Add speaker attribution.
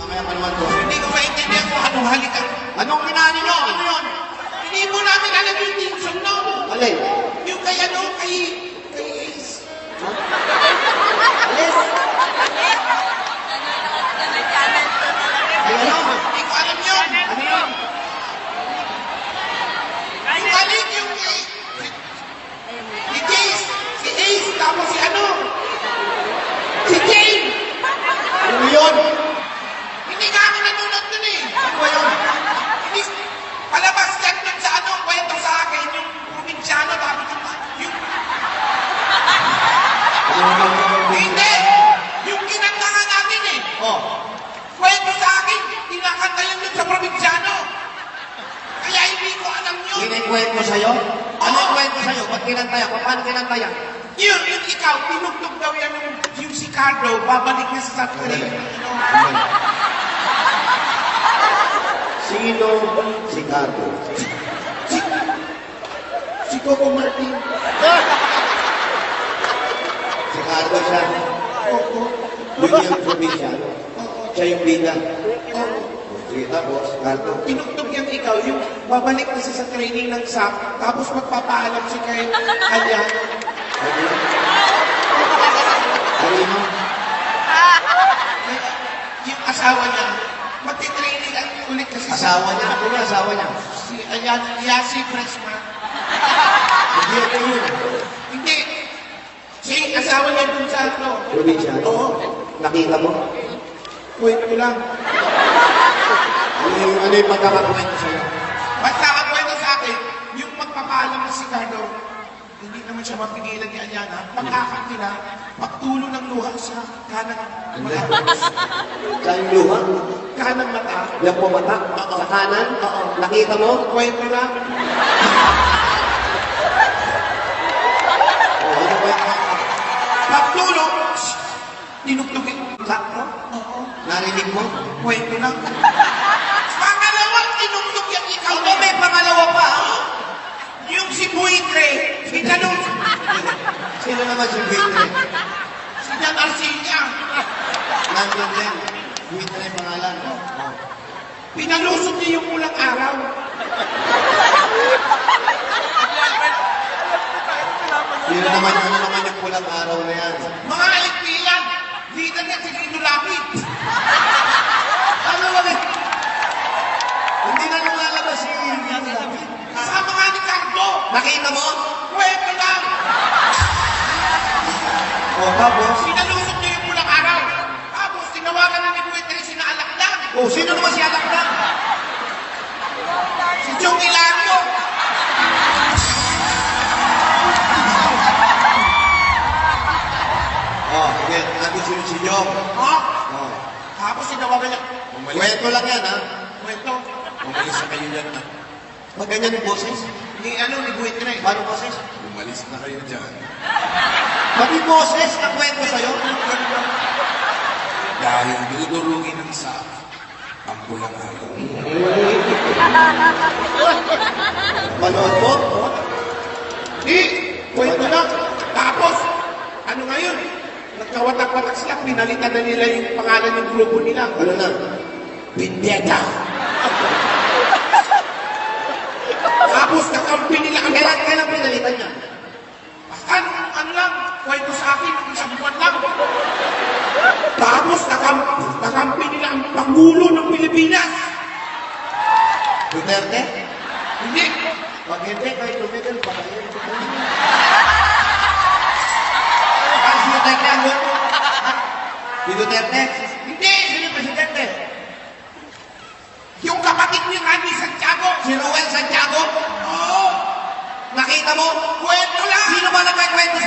Speaker 1: Kaya pa naman to.
Speaker 2: Hindi ko maintindihan kung anong halikan.
Speaker 1: Anong pinani nyo? Ano yun?
Speaker 2: Hindi mo namin alam yung team song no.
Speaker 1: Alin?
Speaker 2: Yung kay ano, kay Ace.
Speaker 1: Alis? Ay, ano?
Speaker 2: Hindi ko alam yun.
Speaker 1: Ano yun?
Speaker 2: Yung halik yung si Ace. Si Ace, tapos si ano? Si Jane.
Speaker 1: Ano yun?
Speaker 2: Hindi nga ako nanonood dun eh.
Speaker 1: Ano ba yun?
Speaker 2: Hindi, palabas yan dun sa ano, kwento sa akin, yung probinsyano, tapos yung hindi! Yung kinanta nga natin eh.
Speaker 1: Oh.
Speaker 2: Kwento sa akin, kinakanta yun dun sa probinsyano. Kaya hindi ko alam yun.
Speaker 1: Kinikwento sa'yo? Ano yung kwento sa'yo? Ba't kinantaya? Paano kinantaya?
Speaker 2: Yun, yung ikaw, tinugtog daw yan yung si Carlo, babalik na sa South Korea.
Speaker 1: Sino si Carlo?
Speaker 2: Si Coco Martin.
Speaker 1: Si Carlo siya.
Speaker 2: Oo.
Speaker 1: Yun yung probinsyano. Siya yung bida.
Speaker 2: Oo.
Speaker 1: Sige, tapos, Carlo.
Speaker 2: Tinugtog yan ikaw, yung babalik na siya sa training ng SAP, tapos magpapaalam siya kay Kanya.
Speaker 1: Kanino?
Speaker 2: Yung asawa niya, magti-training ulit kasi
Speaker 1: Asawa niya? Ano yung asawa niya?
Speaker 2: Si Ayan, Yasi Freshman.
Speaker 1: Hindi ako yun.
Speaker 2: Hindi. Si asawa niya dun sa ano.
Speaker 1: Probinsyano?
Speaker 2: Oo.
Speaker 1: Nakita mo?
Speaker 2: Kwento lang.
Speaker 1: Ano yung pagkakakwento sa'yo?
Speaker 2: Basta ang kwento sa akin, yung magpapaalam na si Carlo, hindi naman siya mapigilan ni Ayana. Pagkakan nila, pagtulo ng luha sa kanang mata.
Speaker 1: Sa yung luha?
Speaker 2: Kanang mata.
Speaker 1: Yung pumata? Sa kanan?
Speaker 2: Oo.
Speaker 1: Nakita mo?
Speaker 2: Kwento lang.
Speaker 1: Oo, ano ba?
Speaker 2: Pagtulog, tinugtugin.
Speaker 1: Sakto?
Speaker 2: Oo.
Speaker 1: Narinig mo?
Speaker 2: Kwento lang. Pangalawang tinugtog yung ikaw.
Speaker 1: Ito may pangalawa pa.
Speaker 2: Yung si Buitre, pinalong.
Speaker 1: Sino naman si Buitre?
Speaker 2: Si Jan Arcilla.
Speaker 1: Nandun din. Buitre yung pangalan. Oh.
Speaker 2: Pinalusot niya yung ulang araw.
Speaker 1: Sino naman, ano naman yung pulang araw na yan?
Speaker 2: Mga alikpilan, leader niya si Lino Lapid.
Speaker 1: Ano ba eh? Hindi na lumalabas si Yan David.
Speaker 2: Kasama nga ni Carlo.
Speaker 1: Nakita mo?
Speaker 2: Kwento lang.
Speaker 1: O, tapos?
Speaker 2: Pinalusot niya yung ulang araw. Tapos tinawagan na ni Buitre si Naalakdan.
Speaker 1: O, sino naman si Alakdan?
Speaker 2: Si Jong Hilario.
Speaker 1: Oh, okay. Nandun si Jong.
Speaker 2: Ha?
Speaker 1: Oh.
Speaker 2: Tapos tinawagan niya.
Speaker 1: Kwento lang yan, ha?
Speaker 2: Kwento.
Speaker 3: Umalis na kayo dyan na.
Speaker 1: Pag ganyan yung boses?
Speaker 2: Ni ano, ni Buitre.
Speaker 1: Paano boses?
Speaker 3: Umalis na kayo dyan.
Speaker 1: Pag yung boses na kwento sa'yo?
Speaker 3: Dahil dudurugin ng sa ang pulang araw.
Speaker 1: Manood mo?
Speaker 2: Di, kwento lang. Tapos, ano ngayon? Nagkawatak-watak sila, pinalitan na nila yung pangalan ng grupo nila.
Speaker 1: Ano na?
Speaker 2: Vendetta. Tapos, nakampi nila ang
Speaker 1: Kailan pinalitan niya?
Speaker 2: ano lang, kwento sa akin, isang buwan lang. Tapos, nakampi nila ang Pangulo ng Pilipinas.
Speaker 1: Duterte?
Speaker 2: Hindi.
Speaker 1: Pag hindi, kahit tumigil, pakayin. Si Duterte ang gusto. Si Duterte?
Speaker 2: Hindi.
Speaker 1: Sino ba si Duterte?
Speaker 2: Yung kapatid niya nga ni Santiago.
Speaker 1: Si Ruel Santiago?
Speaker 2: Oo.
Speaker 1: Nakita mo?
Speaker 2: Kwento lang.
Speaker 1: Sino ba nagkakwento